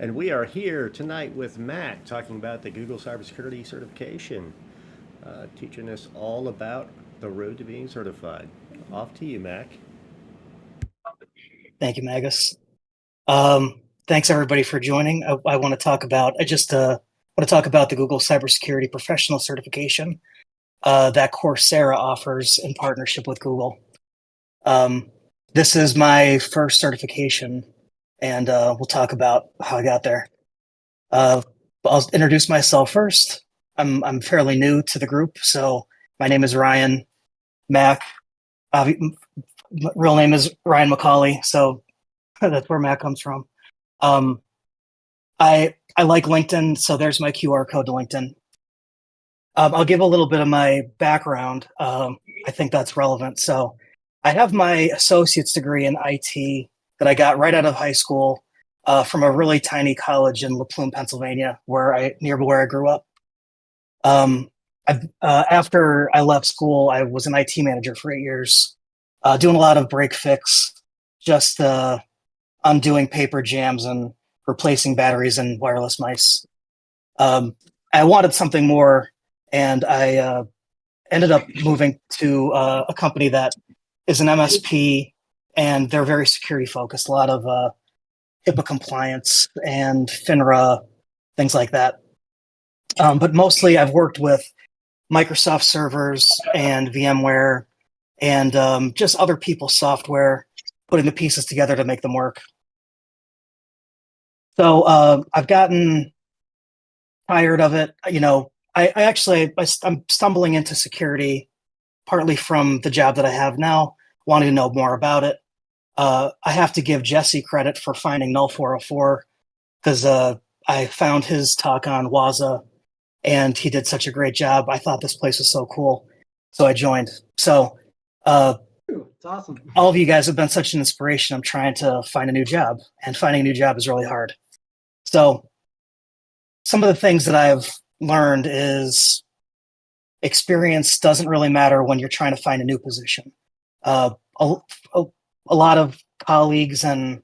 And we are here tonight with Mac talking about the Google Cybersecurity certification, teaching us all about the road to being certified. Off to you, Mac. Thank you, Magus. Thanks everybody for joining. I want to talk about. I just want to talk about the Google Cybersecurity Professional Certification that Coursera offers in partnership with Google. This is my first certification, and we'll talk about how I got there. I'll introduce myself first. I'm fairly new to the group, so my name is Ryan Mac. Real name is Ryan McCauley, so that's where Mac comes from. I like LinkedIn, so there's my QR code to LinkedIn. I'll give a little bit of my background. I think that's relevant. So I have my associate's degree in IT that I got right out of high school from a really tiny college in La Plume, Pennsylvania, near where I grew up. After I left school, I was an IT manager for 8 years, doing a lot of break fix, just undoing paper jams and replacing batteries and wireless mice. I wanted something more, and I ended up moving to a company that is an MSP, and they're very security focused, a lot of HIPAA compliance and FINRA, things like that. But mostly I've worked with Microsoft servers and VMware and just other people's software, putting the pieces together to make them work. So I've gotten tired of it. You know, I'm stumbling into security partly from the job that I have now, wanting to know more about it. I have to give Jesse credit for finding Null404 because I found his talk on Waza, and he did such a great job. I thought this place was so cool, so I joined. So it's awesome. All of you guys have been such an inspiration. I'm trying to find a new job, and finding a new job is really hard. So some of the things that I've learned is experience doesn't really matter when you're trying to find a new position. A lot of colleagues and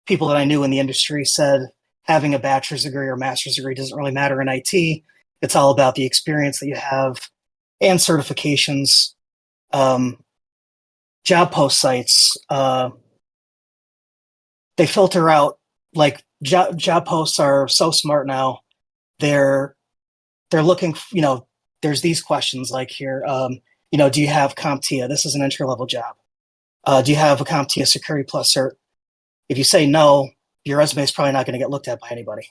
people that I knew in the industry said having a bachelor's degree or master's degree doesn't really matter in IT. It's all about the experience that you have and certifications. Job post sites, they filter out, like job posts are so smart now. They're looking, there's these questions like here, do you have CompTIA? This is an entry level job. Do you have a CompTIA Security Plus cert? If you say no, your resume is probably not going to get looked at by anybody.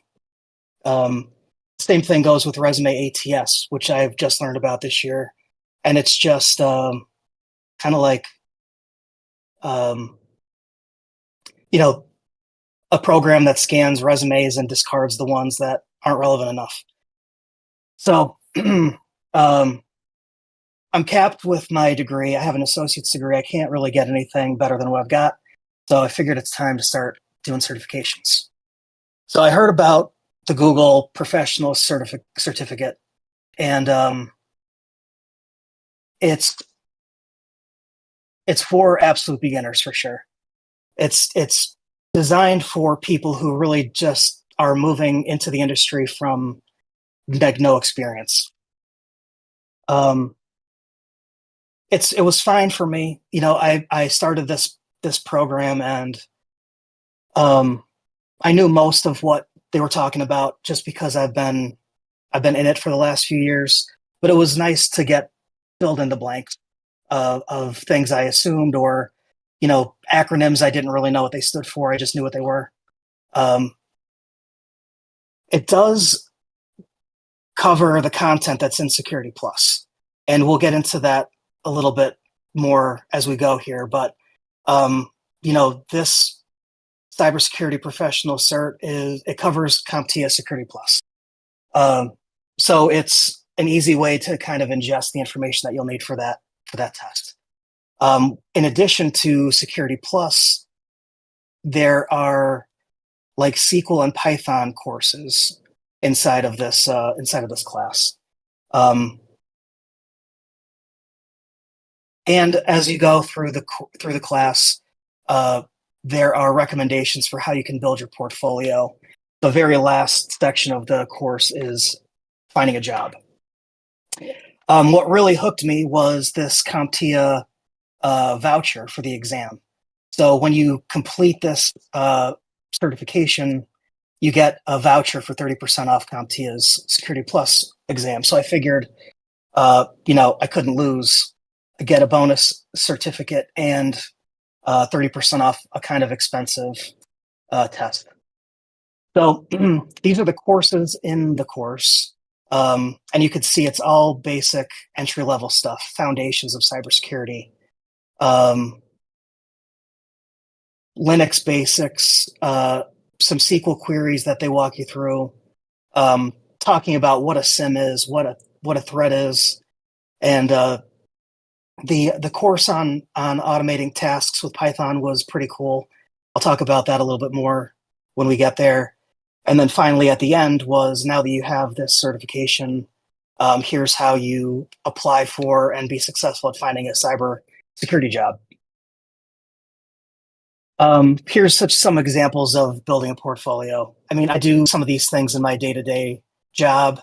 Same thing goes with resume ATS, which I've just learned about this year. And it's just kind of like, a program that scans resumes and discards the ones that aren't relevant enough. So I'm capped with my degree. I have an associate's degree. I can't really get anything better than what I've got. So I figured it's time to start doing certifications. So I heard about the Google Professional Certificate, and it's for absolute beginners for sure. It's designed for people who really just are moving into the industry from like no experience. It was fine for me. I started this program, and I knew most of what they were talking about just because I've been in it for the last few years. But it was nice to get filled in the blanks of things I assumed, or acronyms I didn't really know what they stood for. I just knew what they were. It does cover the content that's in Security Plus, and we'll get into that a little bit more as we go here. But this cybersecurity professional cert it covers CompTIA Security Plus. So it's an easy way to kind of ingest the information that you'll need for that test. In addition to Security Plus, there are like SQL and Python courses inside of this class. And as you go through the class, there are recommendations for how you can build your portfolio. the very last section of the course is finding a job. What really hooked me was this CompTIA voucher for the exam. So when you complete this certification, you get a voucher for 30% off CompTIA's Security Plus exam. So I figured, I couldn't lose, get a bonus certificate and 30% off a kind of expensive test. So these are the courses in the course. And you could see it's all basic entry-level stuff, foundations of cybersecurity, Linux basics, some SQL queries that they walk you through, talking about what a SIM is, what a threat is, and the course on automating tasks with Python was pretty cool. I'll talk about that a little bit more when we get there. And then finally, at the end was, now that you have this certification, here's how you apply for and be successful at finding a cyber security job. Here's some examples of building a portfolio. I mean, I do some of these things in my day-to-day job,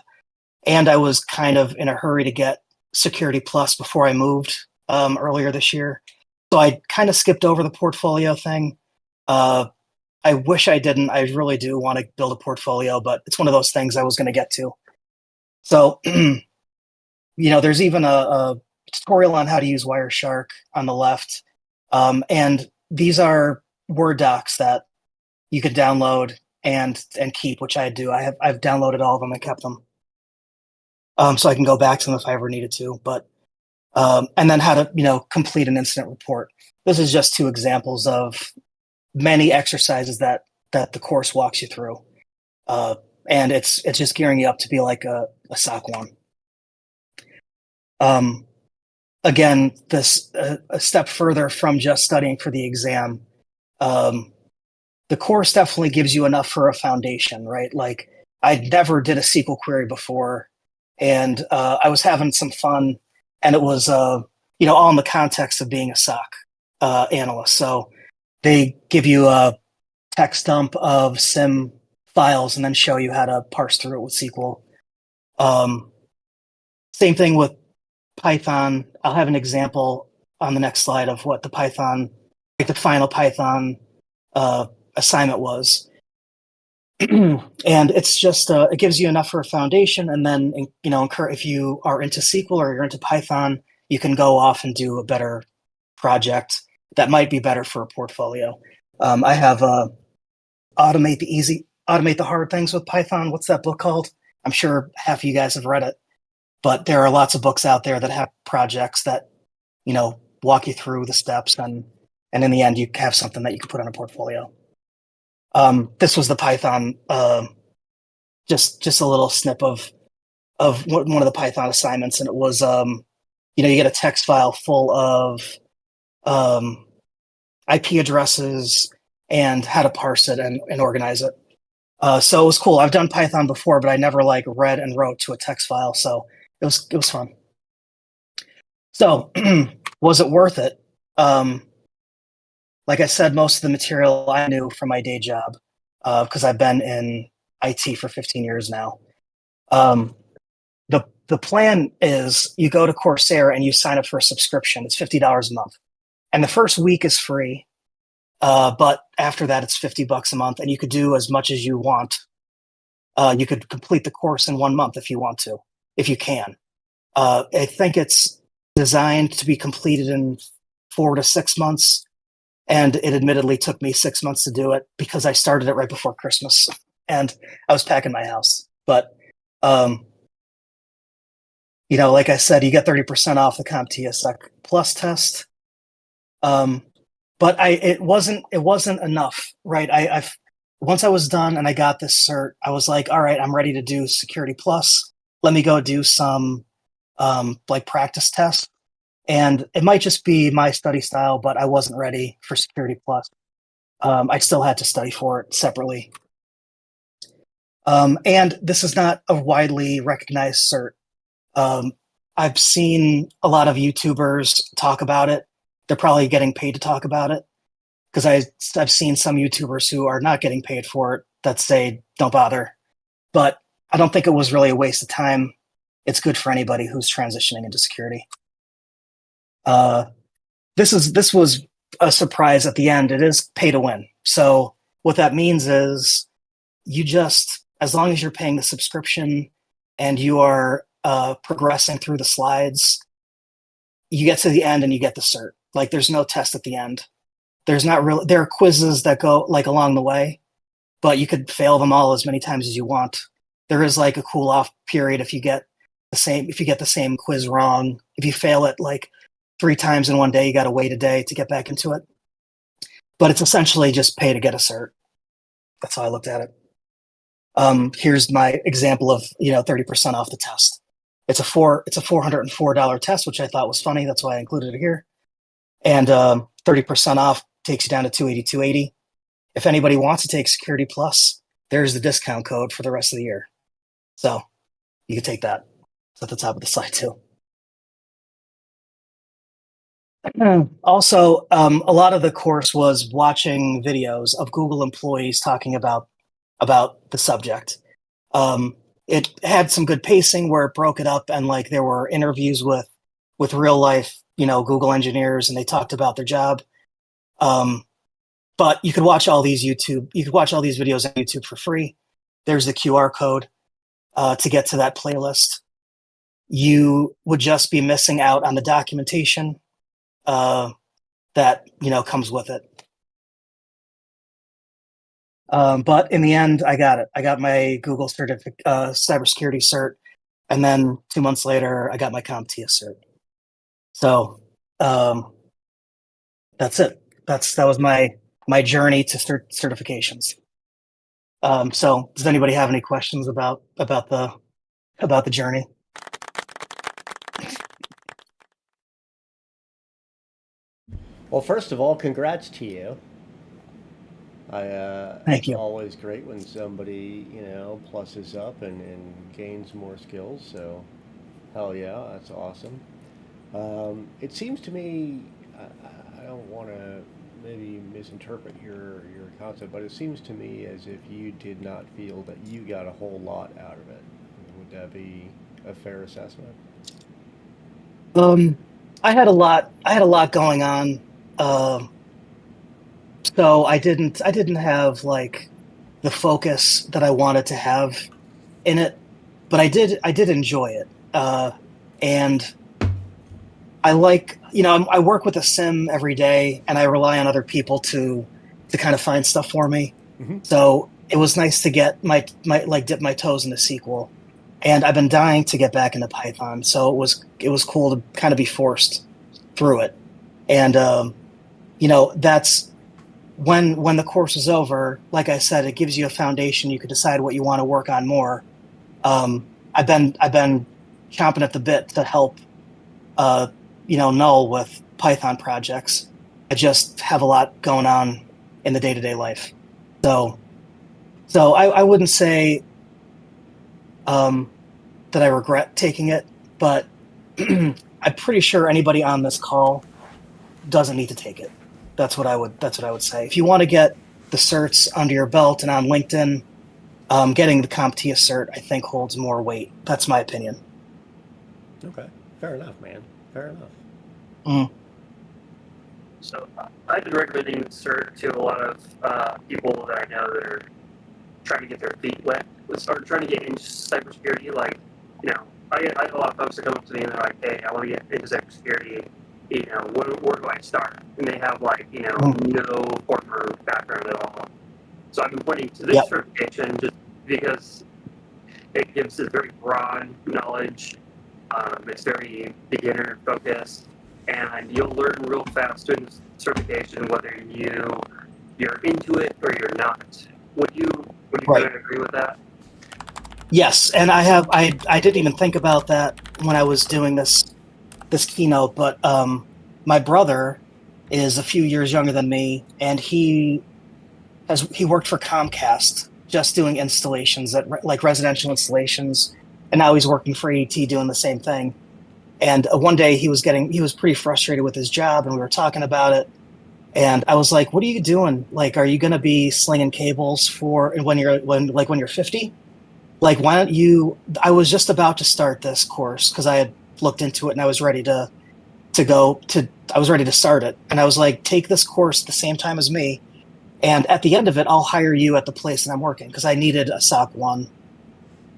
and I was kind of in a hurry to get Security Plus before I moved earlier this year. So I kind of skipped over the portfolio thing. I wish I didn't. I really do want to build a portfolio, but it's one of those things I was going to get to. So, there's even a tutorial on how to use Wireshark on the left. And these are Word docs that you could download and keep, which I do. I've downloaded all of them and kept them. So I can go back to them if I ever needed to. But and then how to complete an incident report. This is just two examples of many exercises that the course walks you through, and it's just gearing you up to be like a SOC 1. Again, this a step further from just studying for the exam. The course definitely gives you enough for a foundation, right? Like, I never did a SQL query before, and I was having some fun, and it was all in the context of being a SOC analyst. So they give you a text dump of SIM files and then show you how to parse through it with SQL. Same thing with Python. I'll have an example on the next slide of what the final Python assignment was. And it's just, it gives you enough for a foundation. And then, if you are into SQL or you're into Python, you can go off and do a better project that might be better for a portfolio. I have Automate the Hard Things with Python. What's that book called? I'm sure half of you guys have read it, but there are lots of books out there that have projects that, walk you through the steps, and in the end, you have something that you can put on a portfolio. This was the Python, just a little snip of one of the Python assignments, and it was, you get a text file full of IP addresses and how to parse it and organize it. So it was cool. I've done Python before, but I never read and wrote to a text file. So it was fun. So was it worth it? Like I said, most of the material I knew from my day job, because I've been in IT for 15 years now. The plan is you go to Coursera and you sign up for a subscription. It's $50 a month. And the first week is free. But after that, it's $50 a month, and you could do as much as you want. You could complete the course in 1 month if you want to, if you can. I think it's designed to be completed in 4 to 6 months. And it admittedly took me 6 months to do it because I started it right before Christmas and I was packing my house. But, like I said, you get 30% off the CompTIA Sec Plus test. But it wasn't enough, right? Once I was done and I got this cert, I was like, all right, I'm ready to do Security Plus. Let me go do some practice tests. And it might just be my study style, but I wasn't ready for Security Plus. I still had to study for it separately. And this is not a widely recognized cert. I've seen a lot of YouTubers talk about it. They're probably getting paid to talk about it. because I've seen some YouTubers who are not getting paid for it that say don't bother, but I don't think it was really a waste of time. It's good for anybody who's transitioning into security. This was a surprise at the end. It is pay to win. So what that means is you just, as long as you're paying the subscription and you are progressing through the slides, you get to the end and you get the cert. Like there's no test at the end. There's not really, there are quizzes that go like along the way, but you could fail them all as many times as you want. There is like a cool off period if you get the same quiz wrong. If you fail it like 3 times in one day, you got to wait a day to get back into it. But it's essentially just pay to get a cert. That's how I looked at it. Here's my example of 30% off the test. It's a $404 test, which I thought was funny. That's why I included it here. And 30% off takes you down to $282.80. If anybody wants to take Security Plus, there's the discount code for the rest of the year. So you can take that. It's at the top of the slide too. Also, a lot of the course was watching videos of Google employees talking about the subject. It had some good pacing where it broke it up, and like there were interviews with real life, Google engineers, and they talked about their job. But you could watch all these videos on YouTube for free. There's the QR code to get to that playlist. You would just be missing out on the documentation that comes with it. But in the end, I got it. I got my Google cybersecurity cert, and then 2 months later, I got my CompTIA cert. So that's it. That was my journey to certifications. So does anybody have any questions about the journey? Well, first of all, congrats to you. Thank you. It's always great when somebody, pluses up and gains more skills. So, hell yeah, that's awesome. It seems to me, I don't want to maybe misinterpret your concept, but it seems to me as if you did not feel that you got a whole lot out of it. Would that be a fair assessment? I had a lot going on. So I didn't have like the focus that I wanted to have in it, but I did enjoy it. And I like, I work with a sim every day, and I rely on other people to kind of find stuff for me. Mm-hmm. So it was nice to get dip my toes into SQL, and I've been dying to get back into Python. So it was cool to kind of be forced through it. And that's when the course is over. Like I said, it gives you a foundation. You can decide what you want to work on more. I've been chomping at the bit to help Null with Python projects. I just have a lot going on in the day-to-day life. So I wouldn't say that I regret taking it, but I'm pretty sure anybody on this call doesn't need to take it. That's what I would say. If you want to get the certs under your belt and on LinkedIn, getting the CompTIA cert, I think, holds more weight. That's my opinion. Okay, fair enough, man. Fair enough. Mm. So I've been recommending cert to a lot of people that I know that are trying to get their feet wet or trying to get into cybersecurity. Like, I have a lot of folks that come up to me and they're like, "Hey, I want to get into cybersecurity. Where do I start?" And they have no former background at all. So I've been pointing to this certification just because it gives a very broad knowledge. It's very beginner focused, and you'll learn real fast doing this certification whether you're into it or you're not. Would you kind of agree with that? Yes, and I didn't even think about that when I was doing this keynote, but my brother is a few years younger than me, and he worked for Comcast just doing installations like residential installations, and now he's working for AT doing the same thing. And one day he was pretty frustrated with his job, and we were talking about it, And I was like, "What are you doing? Like, are you going to be slinging cables for when you're 50? Like, why don't you?" I was just about to start this course because I had looked into it and I was ready to go to. I was ready to start it, and I was like, "Take this course at the same time as me, and at the end of it, I'll hire you at the place that I'm working," because I needed a SOC 1.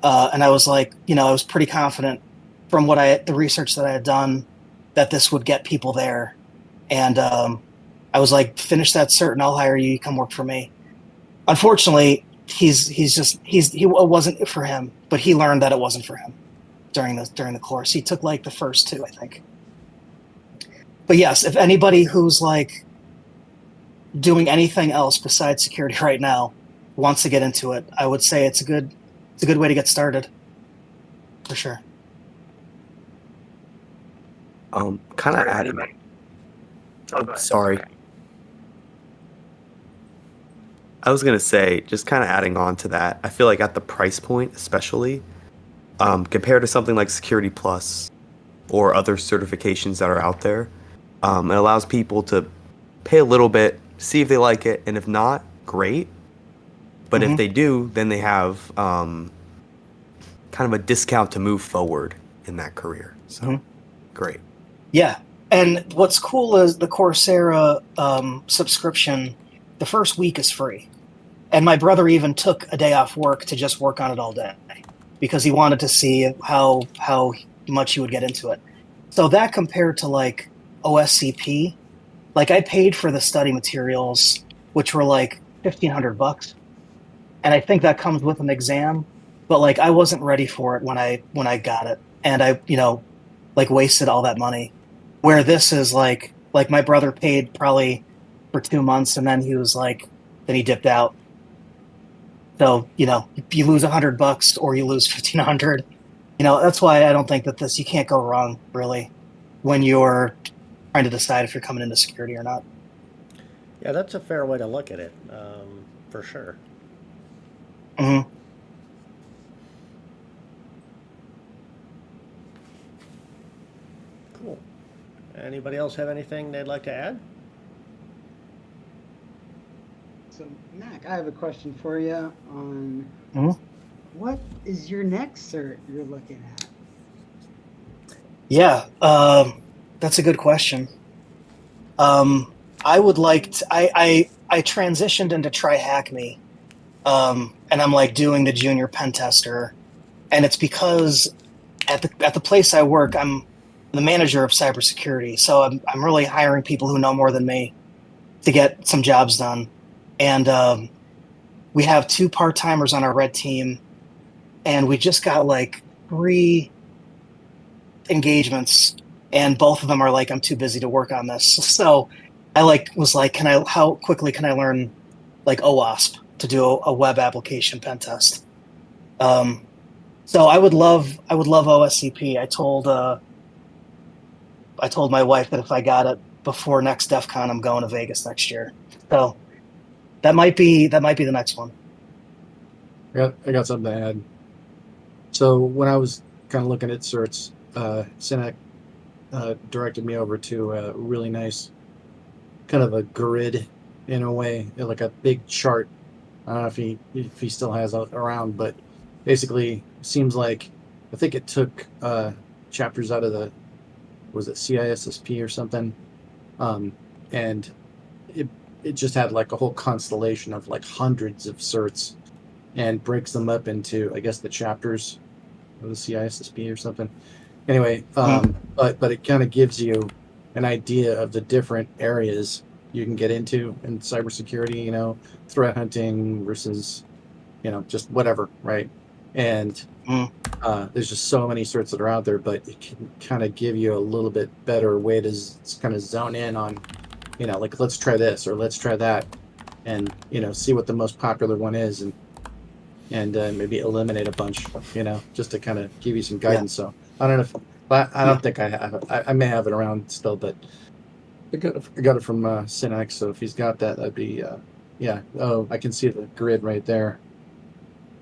And I was like, I was pretty confident from the research that I had done that this would get people there. And I was like, finish that cert and I'll hire you. You come work for me. Unfortunately, he it wasn't for him, but he learned that it wasn't for him during the course. He took like the first two, I think. But yes, if anybody who's like doing anything else besides security right now wants to get into it, I would say it's a good way to get started, for sure. Kind of adding. Oh, go ahead. Sorry. I was gonna say, just kind of adding on to that. I feel like at the price point, especially compared to something like Security Plus or other certifications that are out there, it allows people to pay a little bit, see if they like it, and if not, great. But if they do, then they have kind of a discount to move forward in that career. So, great. Yeah. And what's cool is the Coursera subscription, the first week is free. And my brother even took a day off work to just work on it all day because he wanted to see how much he would get into it. So that compared to like OSCP, like I paid for the study materials, which were like $1,500. And I think that comes with an exam, but like I wasn't ready for it when I got it. And I, like wasted all that money. Where this is like my brother paid probably for 2 months and then then he dipped out. So, if you lose $100 or you lose 1,500, that's why I don't think that you can't go wrong really when you're trying to decide if you're coming into security or not. Yeah, that's a fair way to look at it, for sure. Mm-hmm. Cool. Anybody else have anything they'd like to add? So, Mac, I have a question for you on what is your next cert you're looking at? Yeah, that's a good question. I would like to, I transitioned into Try Hack Me, and I'm like doing the junior pen tester, and it's because at the place I work, I'm the manager of cybersecurity, so I'm really hiring people who know more than me to get some jobs done, and we have 2 part-timers on our red team, and we just got like 3 engagements, and both of them are like, I'm too busy to work on this. So I was like, how quickly can I learn like OWASP to do a web application pen test? So I would love OSCP. I told my wife that if I got it before next DEF CON, I'm going to Vegas next year. So that might be the next one. I got something to add. So when I was kind of looking at certs, Sinek directed me over to a really nice kind of a grid in a way, like a big chart. I don't know if he still has it around, but basically seems like I think it took chapters out of was it CISSP or something, and it just had like a whole constellation of like hundreds of certs and breaks them up into, I guess, the chapters of the CISSP or something. Anyway, but it kind of gives you an idea of the different areas you can get into in cybersecurity, threat hunting versus, just whatever, right? And there's just so many certs that are out there, but it can kind of give you a little bit better way to kind of zone in on, like let's try this or let's try that, and see what the most popular one is, and maybe eliminate a bunch, just to kind of give you some guidance. Yeah. So I don't know if I don't think I have it. I may have it around still, but I got it from Synax. So if he's got that, that'd be yeah. Oh, I can see the grid right there.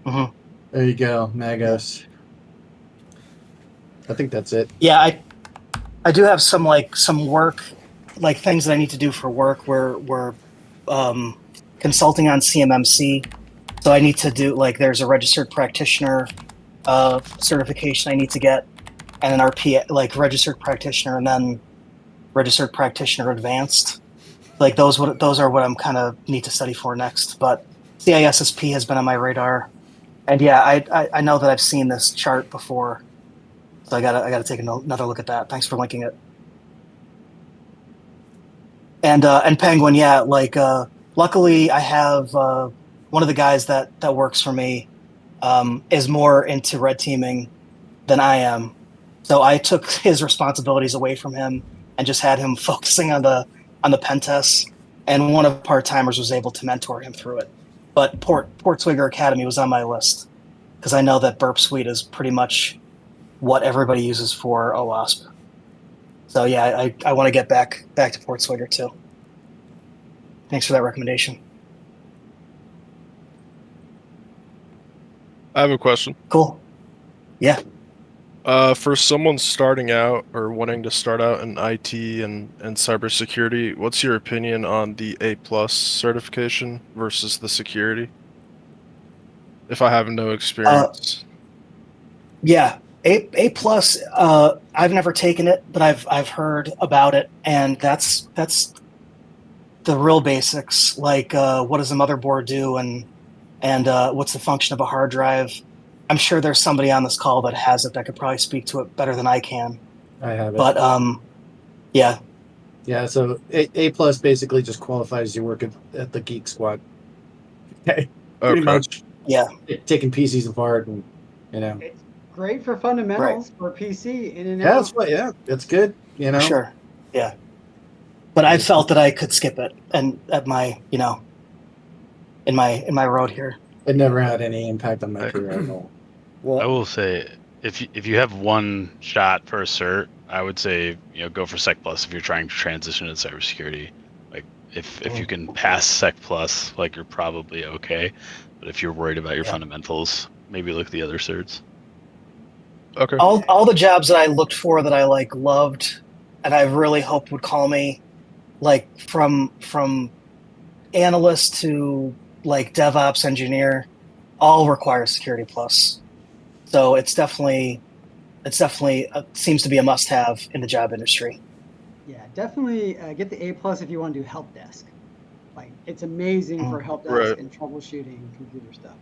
There you go, Magos. I think that's it. Yeah, I do have some work like things that I need to do for work. We're consulting on CMMC, so I need to do like there's a registered practitioner certification I need to get, and an RP like registered practitioner, and then registered practitioner advanced. Like those are what I'm kind of need to study for next. But CISSP has been on my radar, and yeah, I know that I've seen this chart before, so I gotta take another look at that. Thanks for linking it. And Penguin, yeah, like luckily I have one of the guys that works for me is more into red teaming than I am, so I took his responsibilities away from him and just had him focusing on the pen tests. And one of the part timers was able to mentor him through it. But Port Swigger Academy was on my list because I know that Burp Suite is pretty much what everybody uses for OWASP. So yeah, I want to get back to Port Swigger too. Thanks for that recommendation. I have a question. Cool. Yeah. For someone starting out or wanting to start out in IT and cybersecurity, what's your opinion on the A+ certification versus the security? If I have no experience. Yeah, A plus. I've never taken it, but I've heard about it, and that's the real basics. Like, what does a motherboard do, and what's the function of a hard drive? I'm sure there's somebody on this call that has it that could probably speak to it better than I can. I have it. But yeah. Yeah, so A plus basically just qualifies you work at the Geek Squad. Okay. Pretty much. Yeah. Taking PCs apart and It's great for fundamentals for PC in and yeah, out. that's what. Yeah, it's good. Sure. Yeah. But I felt that I could skip it, and at my in my road here. It never had any impact on my career at all. Well, I will say, if you have one shot for a cert, I would say go for Sec Plus if you're trying to transition to cybersecurity. Like if you can pass Sec Plus, like you're probably okay. But if you're worried about your fundamentals, maybe look at the other certs. Okay. All the jobs that I looked for that I loved, and I really hoped would call me, like from analyst to like DevOps engineer, all require Security Plus. So it's definitely seems to be a must-have in the job industry. Yeah, definitely get the A+ if you want to do help desk. Like, it's amazing for help desk Right. and troubleshooting computer stuff.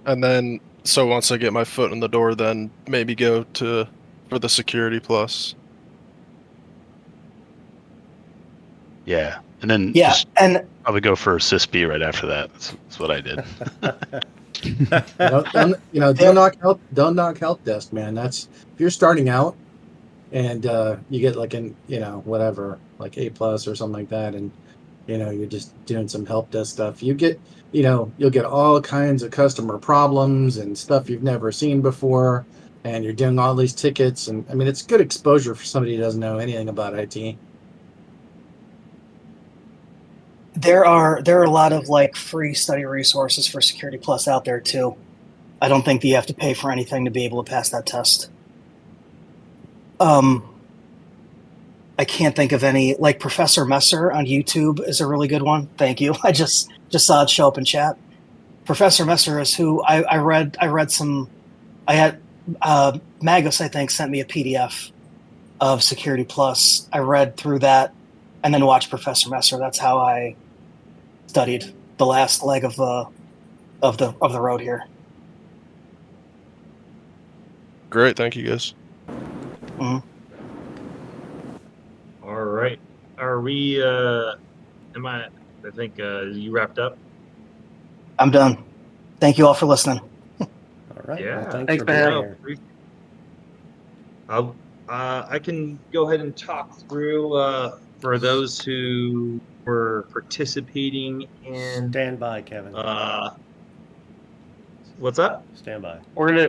And then, so once I get my foot in the door, then maybe go for the Security Plus. Yeah, and then Yeah, and probably go for CISP right after that. That's what I did. Don't knock help desk, man. That's if you're starting out and you get like whatever, like A+ or something like that, and you're just doing some help desk stuff. You'll get all kinds of customer problems and stuff you've never seen before, and you're doing all these tickets, and I mean it's good exposure for somebody who doesn't know anything about IT. there are a lot of like free study resources for Security Plus out there too. I don't think that you have to pay for anything to be able to pass that test. I can't think of any. Like Professor Messer on YouTube is a really good one. Thank you. I just saw it show up in chat. Professor Messer is who I read some. I had Magus, I think, sent me a PDF of Security Plus. I read through that and then watched Professor Messer. That's how I studied the last leg of the road here. Great, thank you guys. Mm-hmm. All right. Are we, I think you wrapped up? I'm done. Thank you all for listening. all right. Yeah. Well, thanks Thanks, for being man. here. I can go ahead and talk through for those who were participating in Stand by, Kevin. what's up? Stand by. We're gonna